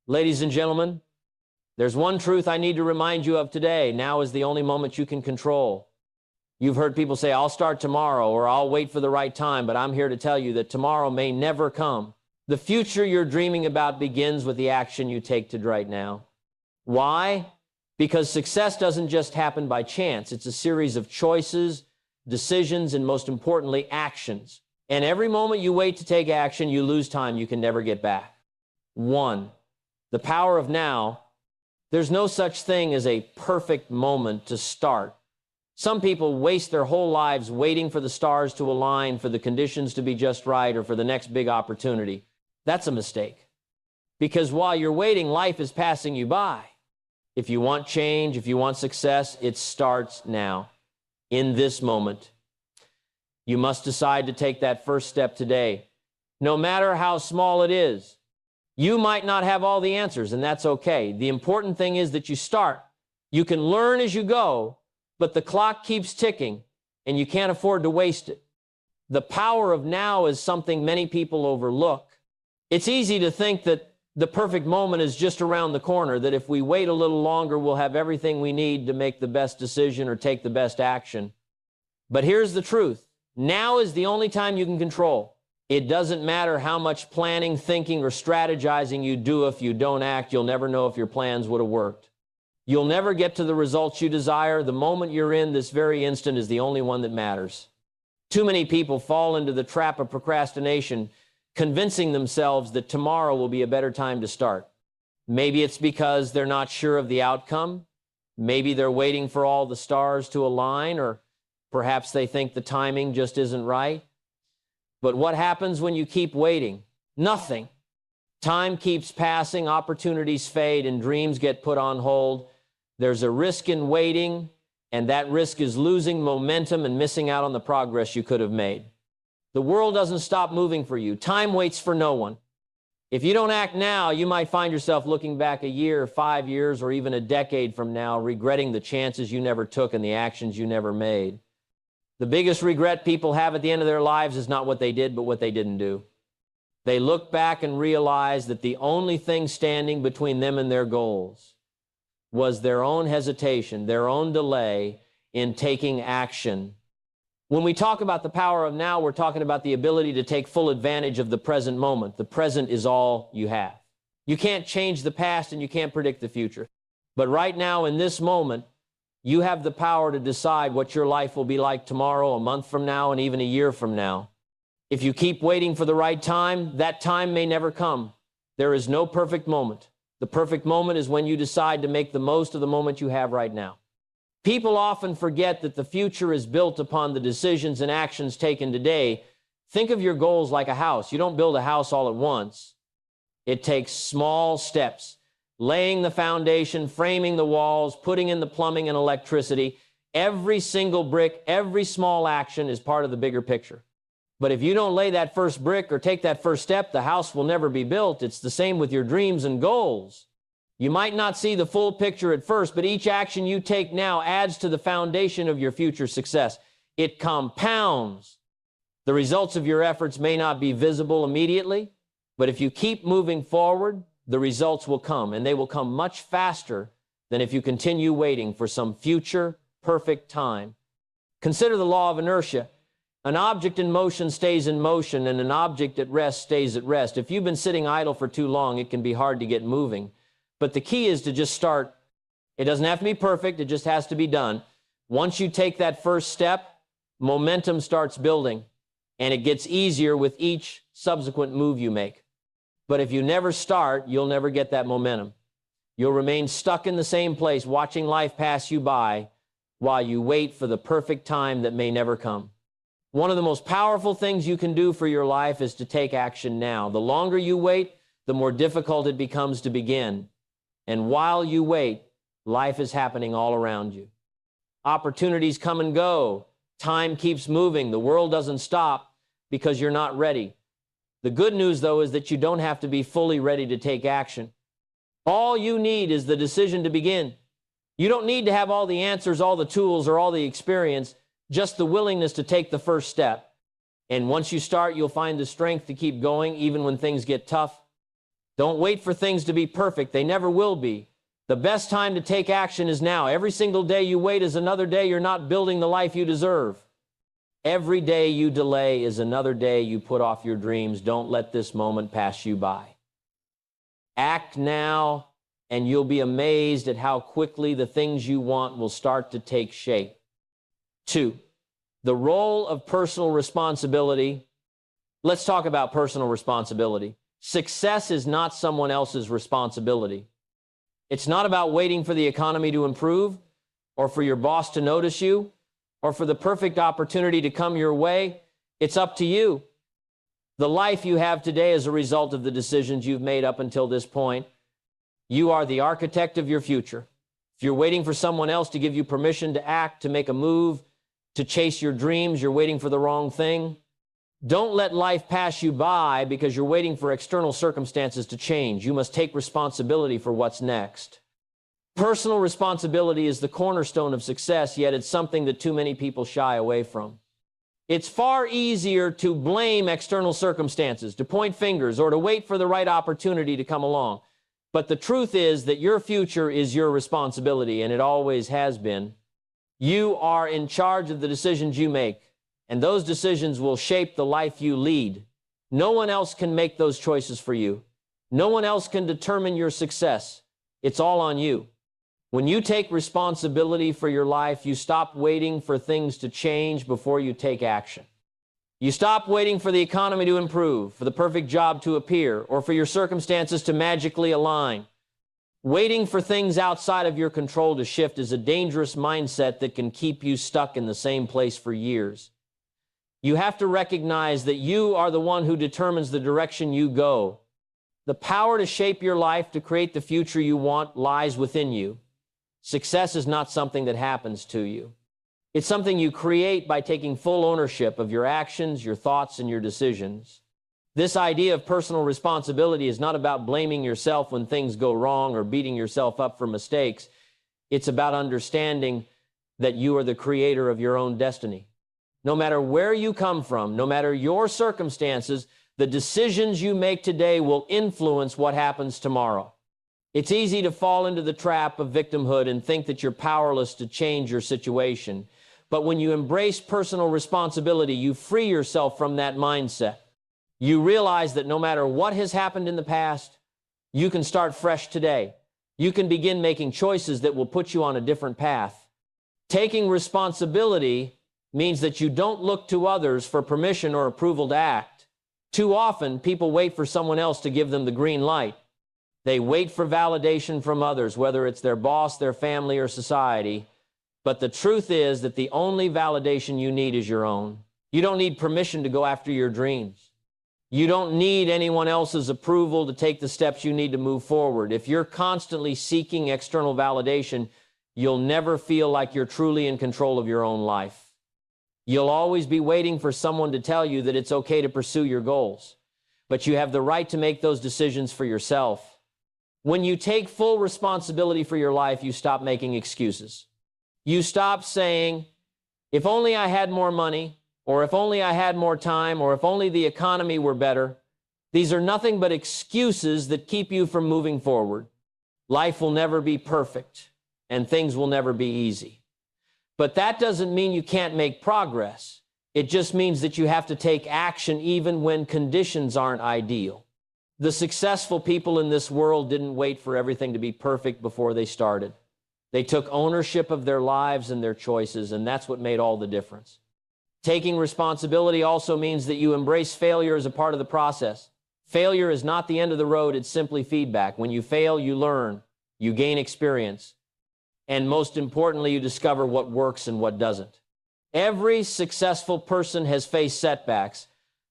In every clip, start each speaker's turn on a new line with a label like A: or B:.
A: Ladies and gentlemen, there's one truth I need to remind you of today. Now is the only moment you can control. You've heard people say, I'll start tomorrow, or I'll wait for the right time, but I'm here to tell you that tomorrow may never come. The future you're dreaming about begins with the action you take right now. Why? Because success doesn't just happen by chance. It's a series of choices, decisions, and most importantly, actions. And every moment you wait to take action, you lose time you can never get back. 1. The power of now. There's no such thing as a perfect moment to start. Some people waste their whole lives waiting for the stars to align, for the conditions to be just right, or for the next big opportunity. That's a mistake. Because while you're waiting, life is passing you by. If you want change, if you want success, it starts now, in this moment. You must decide to take that first step today, no matter how small it is. You might not have all the answers, and that's okay. The important thing is that you start. You can learn as you go, but the clock keeps ticking, and you can't afford to waste it. The power of now is something many people overlook. It's easy to think that the perfect moment is just around the corner, that if we wait a little longer, we'll have everything we need to make the best decision or take the best action. But here's the truth. Now is the only time you can control. It doesn't matter how much planning, thinking, or strategizing you do. If you don't act, you'll never know if your plans would have worked. You'll never get to the results you desire. The moment you're in this very instant is the only one that matters. Too many people fall into the trap of procrastination, convincing themselves that tomorrow will be a better time to start. Maybe it's because they're not sure of the outcome. Maybe they're waiting for all the stars to align, or perhaps they think the timing just isn't right. But what happens when you keep waiting? Nothing. Time keeps passing, opportunities fade, and dreams get put on hold. There's a risk in waiting, and that risk is losing momentum and missing out on the progress you could have made. The world doesn't stop moving for you. Time waits for no one. If you don't act now, you might find yourself looking back a year, 5 years, or even a decade from now, regretting the chances you never took and the actions you never made. The biggest regret people have at the end of their lives is not what they did, but what they didn't do. They look back and realize that the only thing standing between them and their goals was their own hesitation, their own delay in taking action. When we talk about the power of now, we're talking about the ability to take full advantage of the present moment. The present is all you have. You can't change the past and you can't predict the future. But right now, in this moment, you have the power to decide what your life will be like tomorrow, a month from now, and even a year from now. If you keep waiting for the right time, that time may never come. There is no perfect moment. The perfect moment is when you decide to make the most of the moment you have right now. People often forget that the future is built upon the decisions and actions taken today. Think of your goals like a house. You don't build a house all at once. It takes small steps. Laying the foundation, framing the walls, putting in the plumbing and electricity. Every single brick, every small action is part of the bigger picture. But if you don't lay that first brick or take that first step, the house will never be built. It's the same with your dreams and goals. You might not see the full picture at first, but each action you take now adds to the foundation of your future success. It compounds. The results of your efforts may not be visible immediately, but if you keep moving forward, the results will come, and they will come much faster than if you continue waiting for some future perfect time. Consider the law of inertia. An object in motion stays in motion, and an object at rest stays at rest. If you've been sitting idle for too long, it can be hard to get moving. But the key is to just start. It doesn't have to be perfect, it just has to be done. Once you take that first step, momentum starts building, and it gets easier with each subsequent move you make. But if you never start, you'll never get that momentum. You'll remain stuck in the same place, watching life pass you by while you wait for the perfect time that may never come. One of the most powerful things you can do for your life is to take action now. The longer you wait, the more difficult it becomes to begin. And while you wait, life is happening all around you. Opportunities come and go. Time keeps moving. The world doesn't stop because you're not ready. The good news, though, is that you don't have to be fully ready to take action. All you need is the decision to begin. You don't need to have all the answers, all the tools, or all the experience, just the willingness to take the first step. And once you start, you'll find the strength to keep going even when things get tough. Don't wait for things to be perfect. They never will be. The best time to take action is now. Every single day you wait is another day you're not building the life you deserve. Every day you delay is another day you put off your dreams. Don't let this moment pass you by. Act now, and you'll be amazed at how quickly the things you want will start to take shape. 2, the role of personal responsibility. Let's talk about personal responsibility. Success is not someone else's responsibility. It's not about waiting for the economy to improve, or for your boss to notice you, or for the perfect opportunity to come your way. It's up to you. The life you have today is a result of the decisions you've made up until this point. You are the architect of your future. If you're waiting for someone else to give you permission to act, to make a move, to chase your dreams, you're waiting for the wrong thing. Don't let life pass you by because you're waiting for external circumstances to change. You must take responsibility for what's next. Personal responsibility is the cornerstone of success, yet it's something that too many people shy away from. It's far easier to blame external circumstances, to point fingers, or to wait for the right opportunity to come along. But the truth is that your future is your responsibility, and it always has been. You are in charge of the decisions you make, and those decisions will shape the life you lead. No one else can make those choices for you. No one else can determine your success. It's all on you. When you take responsibility for your life, you stop waiting for things to change before you take action. You stop waiting for the economy to improve, for the perfect job to appear, or for your circumstances to magically align. Waiting for things outside of your control to shift is a dangerous mindset that can keep you stuck in the same place for years. You have to recognize that you are the one who determines the direction you go. The power to shape your life, to create the future you want, lies within you. Success is not something that happens to you. It's something you create by taking full ownership of your actions, your thoughts, and your decisions. This idea of personal responsibility is not about blaming yourself when things go wrong or beating yourself up for mistakes. It's about understanding that you are the creator of your own destiny. No matter where you come from, no matter your circumstances, the decisions you make today will influence what happens tomorrow. It's easy to fall into the trap of victimhood and think that you're powerless to change your situation. But when you embrace personal responsibility, you free yourself from that mindset. You realize that no matter what has happened in the past, you can start fresh today. You can begin making choices that will put you on a different path. Taking responsibility means that you don't look to others for permission or approval to act. Too often, people wait for someone else to give them the green light. They wait for validation from others, whether it's their boss, their family, or society. But the truth is that the only validation you need is your own. You don't need permission to go after your dreams. You don't need anyone else's approval to take the steps you need to move forward. If you're constantly seeking external validation, you'll never feel like you're truly in control of your own life. You'll always be waiting for someone to tell you that it's okay to pursue your goals. But you have the right to make those decisions for yourself. When you take full responsibility for your life, you stop making excuses. You stop saying, if only I had more money, or if only I had more time, or if only the economy were better. These are nothing but excuses that keep you from moving forward. Life will never be perfect, and things will never be easy. But that doesn't mean you can't make progress. It just means that you have to take action even when conditions aren't ideal. The successful people in this world didn't wait for everything to be perfect before they started. They took ownership of their lives and their choices, and that's what made all the difference. Taking responsibility also means that you embrace failure as a part of the process. Failure is not the end of the road, it's simply feedback. When you fail, you learn, you gain experience, and most importantly, you discover what works and what doesn't. Every successful person has faced setbacks,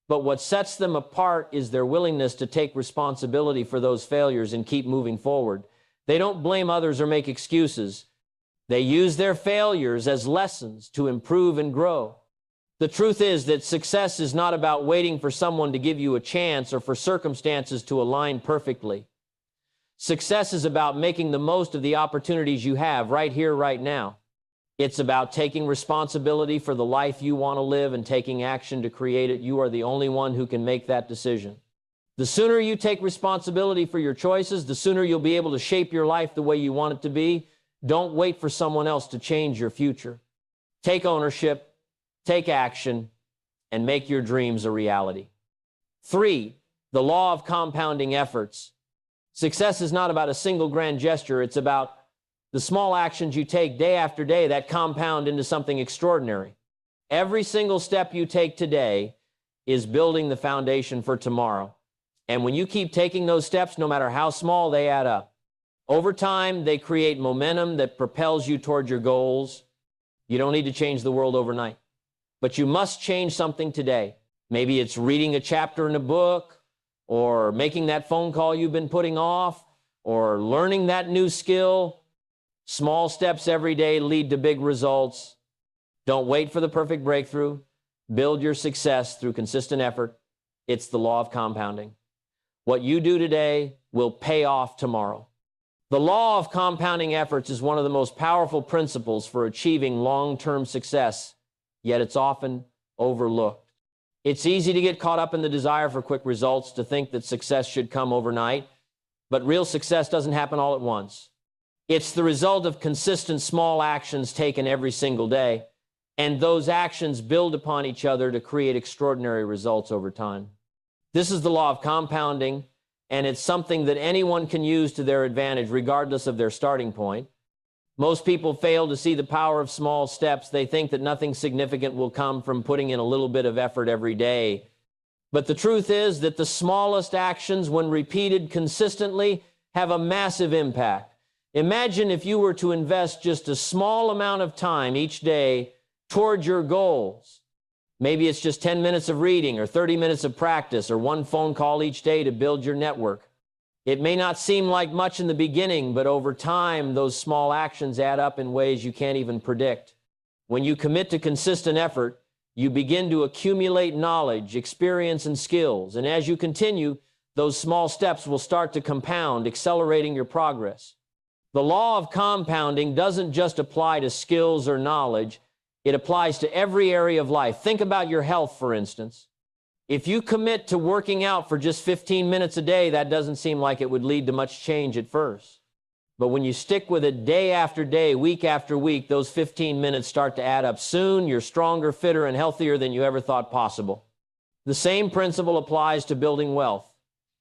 A: but what sets them apart is their willingness to take responsibility for those failures and keep moving forward. They don't blame others or make excuses. They use their failures as lessons to improve and grow. The truth is that success is not about waiting for someone to give you a chance or for circumstances to align perfectly. Success is about making the most of the opportunities you have right here, right now. It's about taking responsibility for the life you want to live and taking action to create it. You are the only one who can make that decision. The sooner you take responsibility for your choices, the sooner you'll be able to shape your life the way you want it to be. Don't wait for someone else to change your future. Take ownership, take action, and make your dreams a reality. 3, the law of compounding efforts. Success is not about a single grand gesture. It's about the small actions you take day after day that compound into something extraordinary. Every single step you take today is building the foundation for tomorrow. And when you keep taking those steps, no matter how small, they add up. Over time, they create momentum that propels you toward your goals. You don't need to change the world overnight, but you must change something today. Maybe it's reading a chapter in a book, or making that phone call you've been putting off, or learning that new skill. Small steps every day lead to big results. Don't wait for the perfect breakthrough. Build your success through consistent effort. It's the law of compounding. What you do today will pay off tomorrow. The law of compounding efforts is one of the most powerful principles for achieving long-term success, yet it's often overlooked. It's easy to get caught up in the desire for quick results, to think that success should come overnight, but real success doesn't happen all at once. It's the result of consistent small actions taken every single day, and those actions build upon each other to create extraordinary results over time. This is the law of compounding, and it's something that anyone can use to their advantage, regardless of their starting point. Most people fail to see the power of small steps. They think that nothing significant will come from putting in a little bit of effort every day. But the truth is that the smallest actions, when repeated consistently, have a massive impact. Imagine if you were to invest just a small amount of time each day toward your goals. Maybe it's just 10 minutes of reading, or 30 minutes of practice, or one phone call each day to build your network. It may not seem like much in the beginning, but over time, those small actions add up in ways you can't even predict. When you commit to consistent effort, you begin to accumulate knowledge, experience, and skills. And as you continue, those small steps will start to compound, accelerating your progress. The law of compounding doesn't just apply to skills or knowledge. It applies to every area of life. Think about your health, for instance. If you commit to working out for just 15 minutes a day, that doesn't seem like it would lead to much change at first. But when you stick with it day after day, week after week, those 15 minutes start to add up. Soon, you're stronger, fitter, and healthier than you ever thought possible. The same principle applies to building wealth.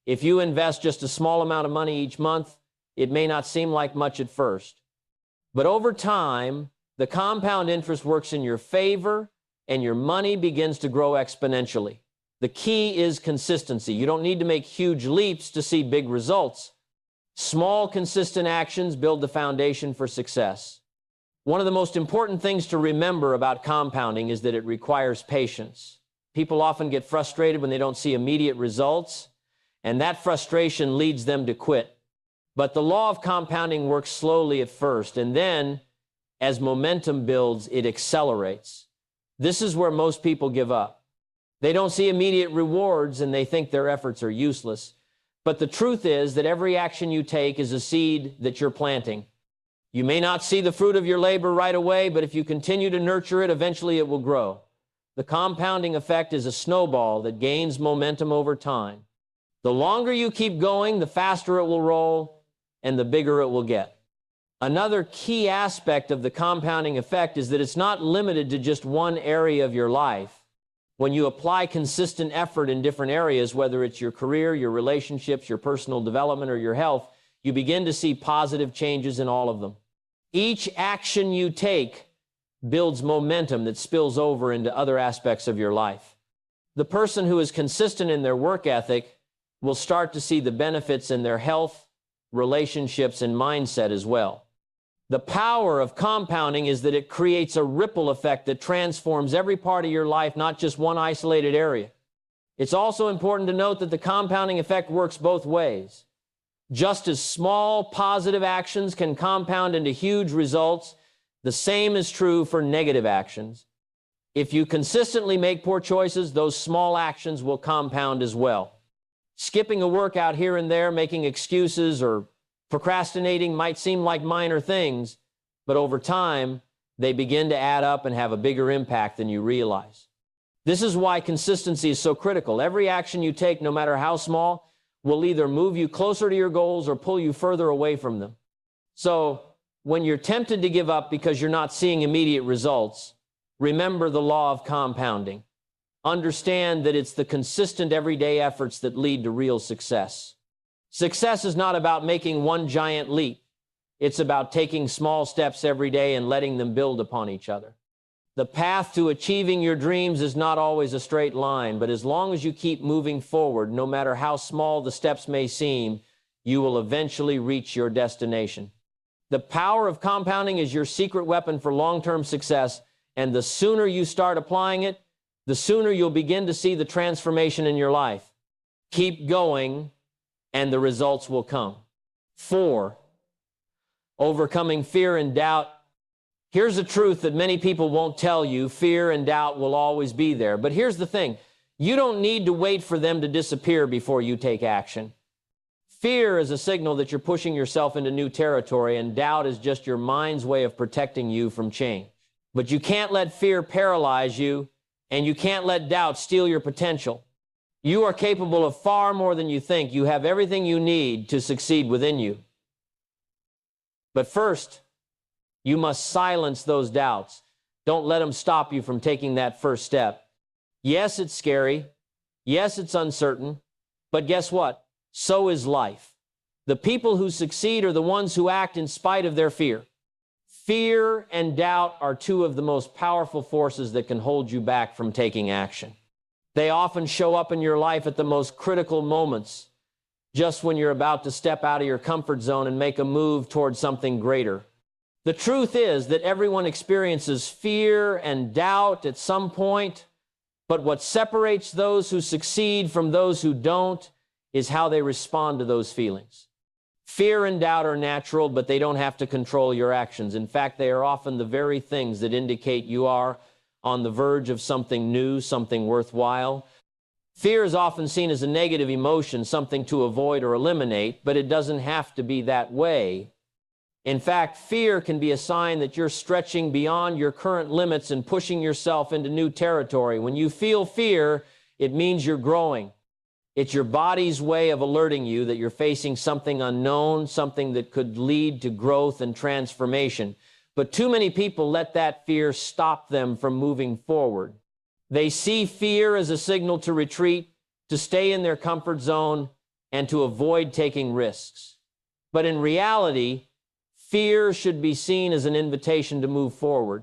A: If you invest just a small amount of money each month, it may not seem like much at first. But over time, the compound interest works in your favor, and your money begins to grow exponentially. The key is consistency. You don't need to make huge leaps to see big results. Small, consistent actions build the foundation for success. One of the most important things to remember about compounding is that it requires patience. People often get frustrated when they don't see immediate results, and that frustration leads them to quit. But the law of compounding works slowly at first, and then, as momentum builds, it accelerates. This is where most people give up. They don't see immediate rewards, and they think their efforts are useless. But the truth is that every action you take is a seed that you're planting. You may not see the fruit of your labor right away, but if you continue to nurture it, eventually it will grow. The compounding effect is a snowball that gains momentum over time. The longer you keep going, the faster it will roll, and the bigger it will get. Another key aspect of the compounding effect is that it's not limited to just one area of your life. When you apply consistent effort in different areas, whether it's your career, your relationships, your personal development, or your health, you begin to see positive changes in all of them. Each action you take builds momentum that spills over into other aspects of your life. The person who is consistent in their work ethic will start to see the benefits in their health, relationships, and mindset as well. The power of compounding is that it creates a ripple effect that transforms every part of your life, not just one isolated area. It's also important to note that the compounding effect works both ways. Just as small positive actions can compound into huge results, the same is true for negative actions. If you consistently make poor choices, those small actions will compound as well. Skipping a workout here and there, making excuses, or procrastinating might seem like minor things, but over time, they begin to add up and have a bigger impact than you realize. This is why consistency is so critical. Every action you take, no matter how small, will either move you closer to your goals or pull you further away from them. So when you're tempted to give up because you're not seeing immediate results, remember the law of compounding. Understand that it's the consistent everyday efforts that lead to real success. Success is not about making one giant leap. It's about taking small steps every day and letting them build upon each other. The path to achieving your dreams is not always a straight line, but as long as you keep moving forward, no matter how small the steps may seem, you will eventually reach your destination. The power of compounding is your secret weapon for long-term success, and the sooner you start applying it, the sooner you'll begin to see the transformation in your life. Keep going, and the results will come. 4, overcoming fear and doubt. Here's a truth that many people won't tell you. Fear and doubt will always be there. But here's the thing. You don't need to wait for them to disappear before you take action. Fear is a signal that you're pushing yourself into new territory, and doubt is just your mind's way of protecting you from change. But you can't let fear paralyze you, and you can't let doubt steal your potential. You are capable of far more than you think. You have everything you need to succeed within you. But first, you must silence those doubts. Don't let them stop you from taking that first step. Yes, it's scary. Yes, it's uncertain. But guess what? So is life. The people who succeed are the ones who act in spite of their fear. Fear and doubt are two of the most powerful forces that can hold you back from taking action. They often show up in your life at the most critical moments, just when you're about to step out of your comfort zone and make a move towards something greater. The truth is that everyone experiences fear and doubt at some point, but what separates those who succeed from those who don't is how they respond to those feelings. Fear and doubt are natural, but they don't have to control your actions. In fact, they are often the very things that indicate you are on the verge of something new, something worthwhile. Fear is often seen as a negative emotion, something to avoid or eliminate, but it doesn't have to be that way. In fact, fear can be a sign that you're stretching beyond your current limits and pushing yourself into new territory. When you feel fear, it means you're growing. It's your body's way of alerting you that you're facing something unknown, something that could lead to growth and transformation. But too many people let that fear stop them from moving forward. They see fear as a signal to retreat, to stay in their comfort zone, and to avoid taking risks. But in reality, fear should be seen as an invitation to move forward.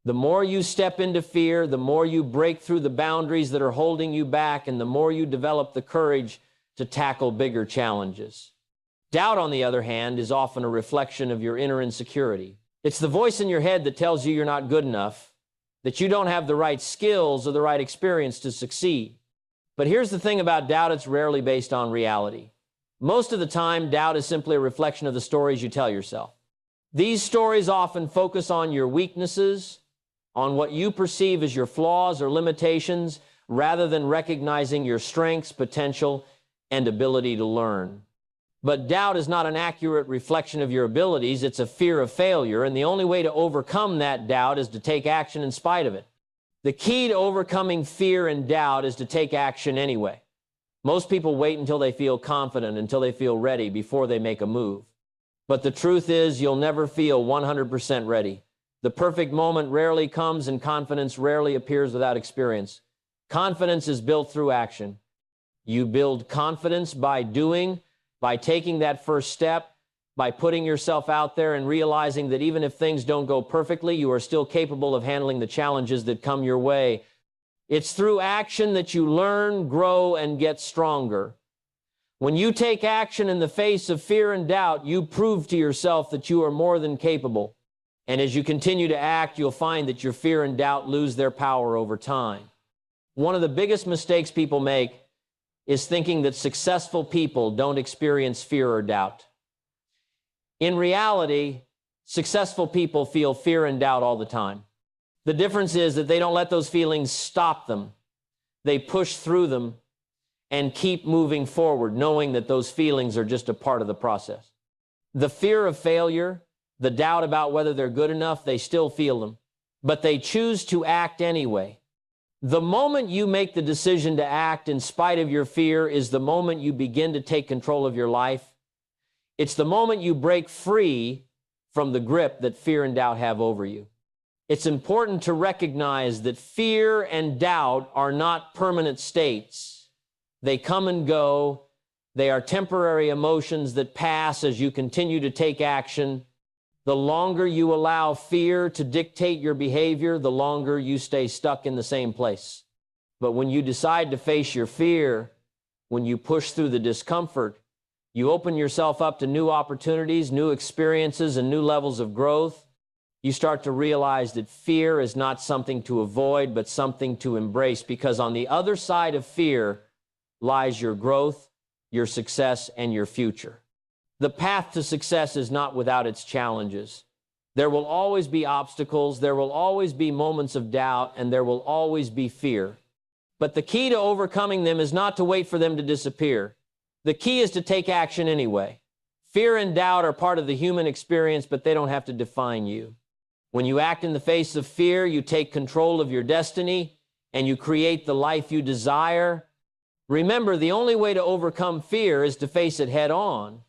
A: The more you step into fear, the more you break through the boundaries that are holding you back, and the more you develop the courage to tackle bigger challenges. Doubt, on the other hand, is often a reflection of your inner insecurity. It's the voice in your head that tells you you're not good enough, that you don't have the right skills or the right experience to succeed. But here's the thing about doubt, it's rarely based on reality. Most of the time, doubt is simply a reflection of the stories you tell yourself. These stories often focus on your weaknesses, on what you perceive as your flaws or limitations, rather than recognizing your strengths, potential, and ability to learn. But doubt is not an accurate reflection of your abilities. It's a fear of failure, and the only way to overcome that doubt is to take action in spite of it. The key to overcoming fear and doubt is to take action anyway. Most people wait until they feel confident, until they feel ready before they make a move. But the truth is, you'll never feel 100% ready. The perfect moment rarely comes, and confidence rarely appears without experience. Confidence is built through action. You build confidence by doing, by taking that first step, by putting yourself out there and realizing that even if things don't go perfectly, you are still capable of handling the challenges that come your way. It's through action that you learn, grow, and get stronger. When you take action in the face of fear and doubt, you prove to yourself that you are more than capable. And as you continue to act, you'll find that your fear and doubt lose their power over time. One of the biggest mistakes people make is thinking that successful people don't experience fear or doubt. In reality, successful people feel fear and doubt all the time. The difference is that they don't let those feelings stop them. They push through them and keep moving forward, knowing that those feelings are just a part of the process. The fear of failure, the doubt about whether they're good enough, they still feel them, but they choose to act anyway. The moment you make the decision to act in spite of your fear is the moment you begin to take control of your life. It's the moment you break free from the grip that fear and doubt have over you. It's important to recognize that fear and doubt are not permanent states. They come and go. They are temporary emotions that pass as you continue to take action. The longer you allow fear to dictate your behavior, the longer you stay stuck in the same place. But when you decide to face your fear, when you push through the discomfort, you open yourself up to new opportunities, new experiences, and new levels of growth. You start to realize that fear is not something to avoid, but something to embrace, because on the other side of fear lies your growth, your success, and your future. The path to success is not without its challenges. There will always be obstacles, there will always be moments of doubt, and there will always be fear. But the key to overcoming them is not to wait for them to disappear. The key is to take action anyway. Fear and doubt are part of the human experience, but they don't have to define you. When you act in the face of fear, you take control of your destiny, and you create the life you desire. Remember, the only way to overcome fear is to face it head on.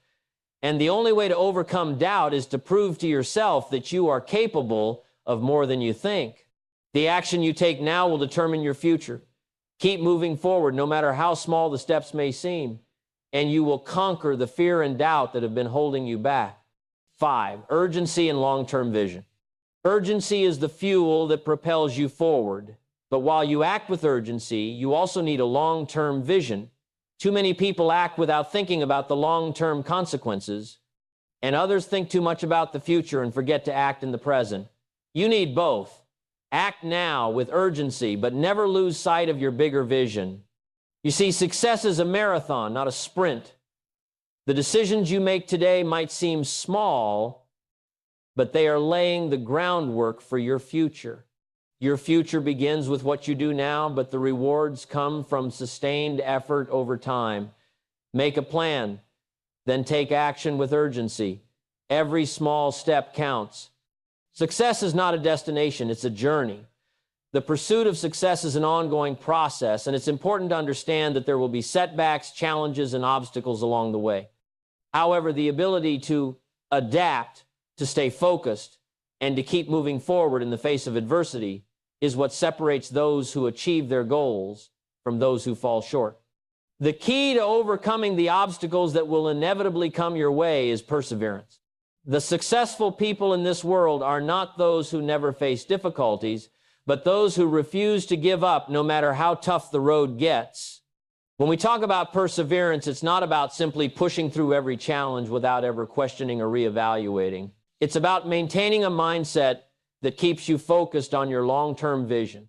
A: And the only way to overcome doubt is to prove to yourself that you are capable of more than you think. The action you take now will determine your future. Keep moving forward, no matter how small the steps may seem, and you will conquer the fear and doubt that have been holding you back. 5, urgency and long-term vision. Urgency is the fuel that propels you forward. But while you act with urgency, you also need a long-term vision. Too many people act without thinking about the long-term consequences, and others think too much about the future and forget to act in the present. You need both. Act now with urgency, but never lose sight of your bigger vision. You see, success is a marathon, not a sprint. The decisions you make today might seem small, but they are laying the groundwork for your future. Your future begins with what you do now, but the rewards come from sustained effort over time. Make a plan, then take action with urgency. Every small step counts. Success is not a destination, it's a journey. The pursuit of success is an ongoing process, and it's important to understand that there will be setbacks, challenges, and obstacles along the way. However, the ability to adapt, to stay focused, and to keep moving forward in the face of adversity is what separates those who achieve their goals from those who fall short. The key to overcoming the obstacles that will inevitably come your way is perseverance. The successful people in this world are not those who never face difficulties, but those who refuse to give up no matter how tough the road gets. When we talk about perseverance, it's not about simply pushing through every challenge without ever questioning or reevaluating. It's about maintaining a mindset that keeps you focused on your long-term vision.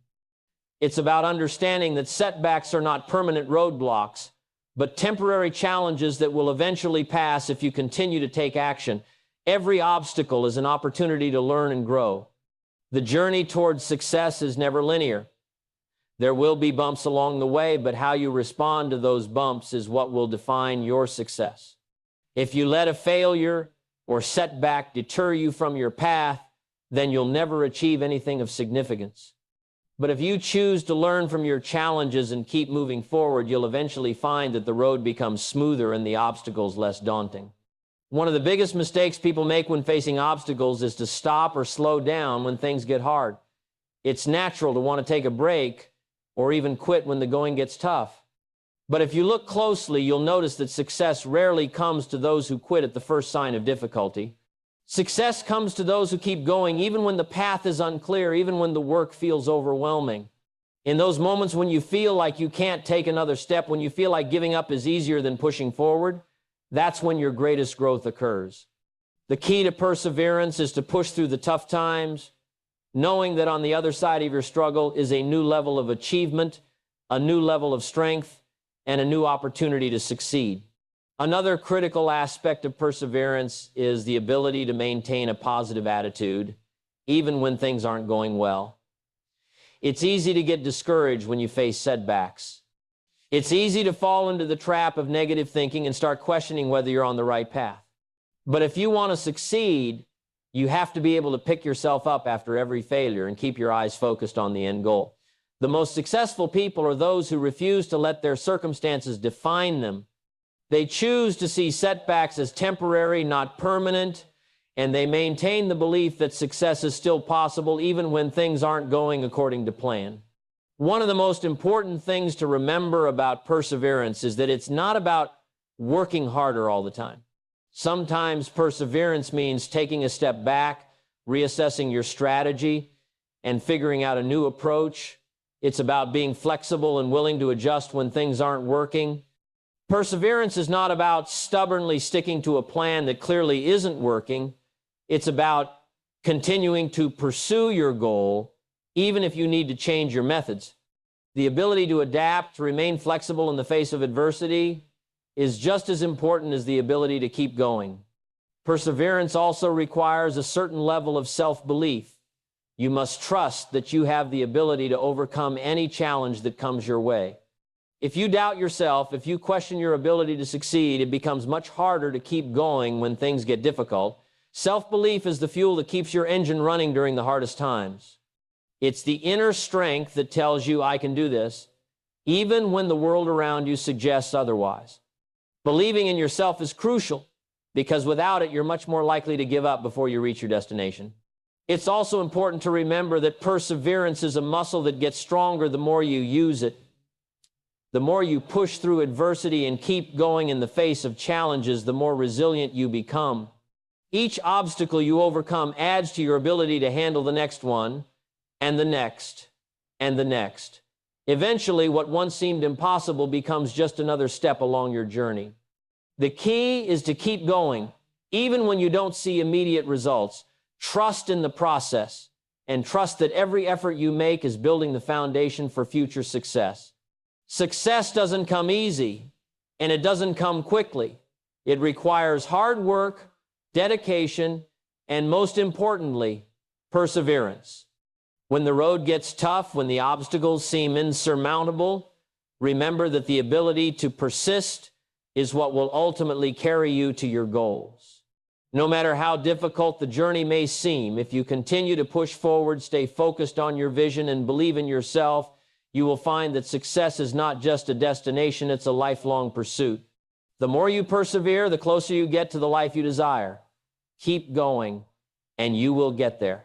A: It's about understanding that setbacks are not permanent roadblocks, but temporary challenges that will eventually pass if you continue to take action. Every obstacle is an opportunity to learn and grow. The journey towards success is never linear. There will be bumps along the way, but how you respond to those bumps is what will define your success. If you let a failure or setback deter you from your path, then you'll never achieve anything of significance. But if you choose to learn from your challenges and keep moving forward, you'll eventually find that the road becomes smoother and the obstacles less daunting. One of the biggest mistakes people make when facing obstacles is to stop or slow down when things get hard. It's natural to want to take a break or even quit when the going gets tough. But if you look closely, you'll notice that success rarely comes to those who quit at the first sign of difficulty. Success comes to those who keep going even when the path is unclear, even when the work feels overwhelming. In those moments when you feel like you can't take another step, when you feel like giving up is easier than pushing forward, that's when your greatest growth occurs. The key to perseverance is to push through the tough times, knowing that on the other side of your struggle is a new level of achievement, a new level of strength, and a new opportunity to succeed. Another critical aspect of perseverance is the ability to maintain a positive attitude, even when things aren't going well. It's easy to get discouraged when you face setbacks. It's easy to fall into the trap of negative thinking and start questioning whether you're on the right path. But if you want to succeed, you have to be able to pick yourself up after every failure and keep your eyes focused on the end goal. The most successful people are those who refuse to let their circumstances define them. They choose to see setbacks as temporary, not permanent, and they maintain the belief that success is still possible even when things aren't going according to plan. One of the most important things to remember about perseverance is that it's not about working harder all the time. Sometimes perseverance means taking a step back, reassessing your strategy, and figuring out a new approach. It's about being flexible and willing to adjust when things aren't working. Perseverance is not about stubbornly sticking to a plan that clearly isn't working. It's about continuing to pursue your goal, even if you need to change your methods. The ability to adapt, to remain flexible in the face of adversity, is just as important as the ability to keep going. Perseverance also requires a certain level of self-belief. You must trust that you have the ability to overcome any challenge that comes your way. If you doubt yourself, if you question your ability to succeed, it becomes much harder to keep going when things get difficult. Self-belief is the fuel that keeps your engine running during the hardest times. It's the inner strength that tells you, I can do this, even when the world around you suggests otherwise. Believing in yourself is crucial, because without it, you're much more likely to give up before you reach your destination. It's also important to remember that perseverance is a muscle that gets stronger the more you use it. The more you push through adversity and keep going in the face of challenges, the more resilient you become. Each obstacle you overcome adds to your ability to handle the next one, and the next, and the next. Eventually, what once seemed impossible becomes just another step along your journey. The key is to keep going, even when you don't see immediate results. Trust in the process, and trust that every effort you make is building the foundation for future success. Success doesn't come easy, and it doesn't come quickly. It requires hard work, dedication, and most importantly, perseverance. When the road gets tough, when the obstacles seem insurmountable, remember that the ability to persist is what will ultimately carry you to your goals. No matter how difficult the journey may seem, if you continue to push forward, stay focused on your vision, and believe in yourself, you will find that success is not just a destination, it's a lifelong pursuit. The more you persevere, the closer you get to the life you desire. Keep going, and you will get there.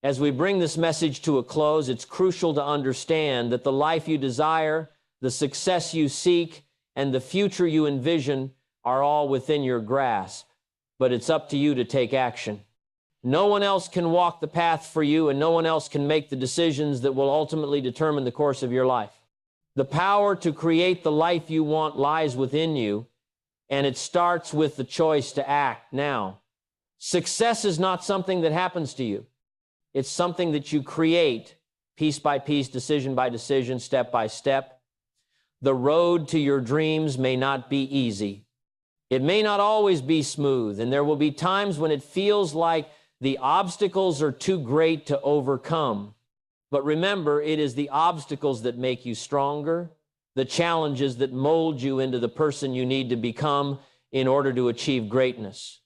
A: As we bring this message to a close, it's crucial to understand that the life you desire, the success you seek, and the future you envision are all within your grasp. But it's up to you to take action. No one else can walk the path for you, and no one else can make the decisions that will ultimately determine the course of your life. The power to create the life you want lies within you, and it starts with the choice to act now. Success is not something that happens to you. It's something that you create piece by piece, decision by decision, step by step. The road to your dreams may not be easy. It may not always be smooth, and there will be times when it feels like the obstacles are too great to overcome. But remember, it is the obstacles that make you stronger, the challenges that mold you into the person you need to become in order to achieve greatness.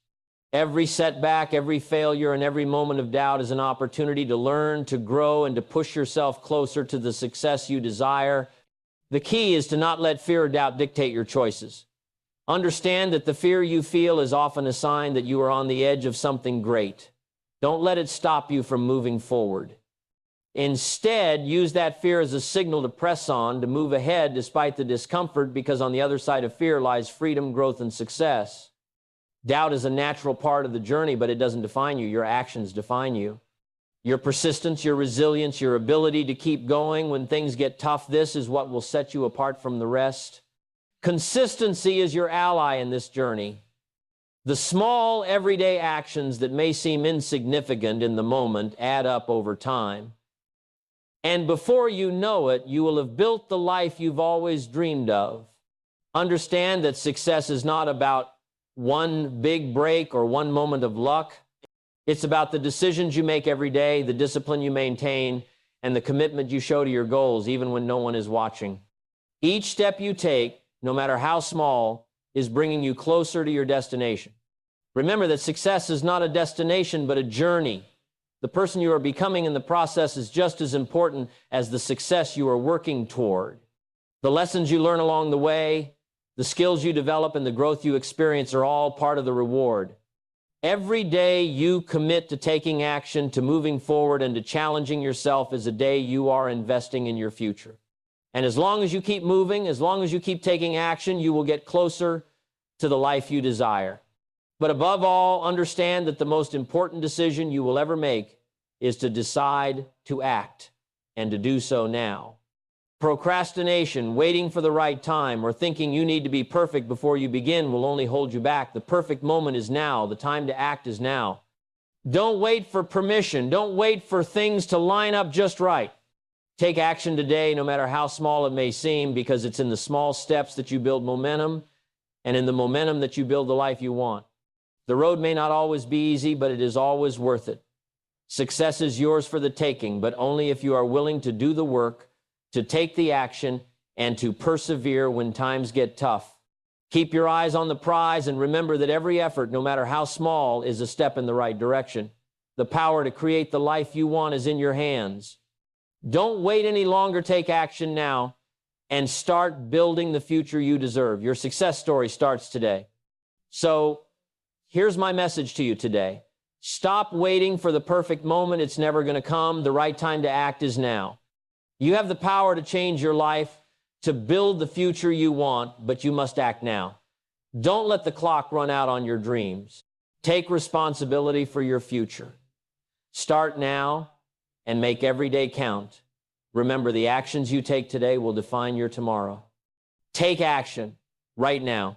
A: Every setback, every failure, and every moment of doubt is an opportunity to learn, to grow, and to push yourself closer to the success you desire. The key is to not let fear or doubt dictate your choices. Understand that the fear you feel is often a sign that you are on the edge of something great. Don't let it stop you from moving forward. Instead, use that fear as a signal to press on, to move ahead despite the discomfort, because on the other side of fear lies freedom, growth, and success. Doubt is a natural part of the journey, but it doesn't define you. Your actions define you. Your persistence, your resilience, your ability to keep going when things get tough, this is what will set you apart from the rest. Consistency is your ally in this journey. The small, everyday actions that may seem insignificant in the moment add up over time. And before you know it, you will have built the life you've always dreamed of. Understand that success is not about one big break or one moment of luck. It's about the decisions you make every day, the discipline you maintain, and the commitment you show to your goals, even when no one is watching. Each step you take, no matter how small, is bringing you closer to your destination. Remember that success is not a destination, but a journey. The person you are becoming in the process is just as important as the success you are working toward. The lessons you learn along the way, the skills you develop, and the growth you experience are all part of the reward. Every day you commit to taking action, to moving forward, and to challenging yourself is a day you are investing in your future. And as long as you keep moving, as long as you keep taking action, you will get closer to the life you desire. But above all, understand that the most important decision you will ever make is to decide to act, and to do so now. Procrastination, waiting for the right time, or thinking you need to be perfect before you begin will only hold you back. The perfect moment is now. The time to act is now. Don't wait for permission. Don't wait for things to line up just right. Take action today, no matter how small it may seem, because it's in the small steps that you build momentum, and in the momentum that you build the life you want. The road may not always be easy, but it is always worth it. Success is yours for the taking, but only if you are willing to do the work, to take the action, and to persevere when times get tough. Keep your eyes on the prize and remember that every effort, no matter how small, is a step in the right direction. The power to create the life you want is in your hands. Don't wait any longer. Take action now and start building the future you deserve. Your success story starts today. So here's my message to you today. Stop waiting for the perfect moment. It's never going to come. The right time to act is now. You have the power to change your life, to build the future you want, but you must act now. Don't let the clock run out on your dreams. Take responsibility for your future. Start now and make every day count. Remember, the actions you take today will define your tomorrow. Take action right now.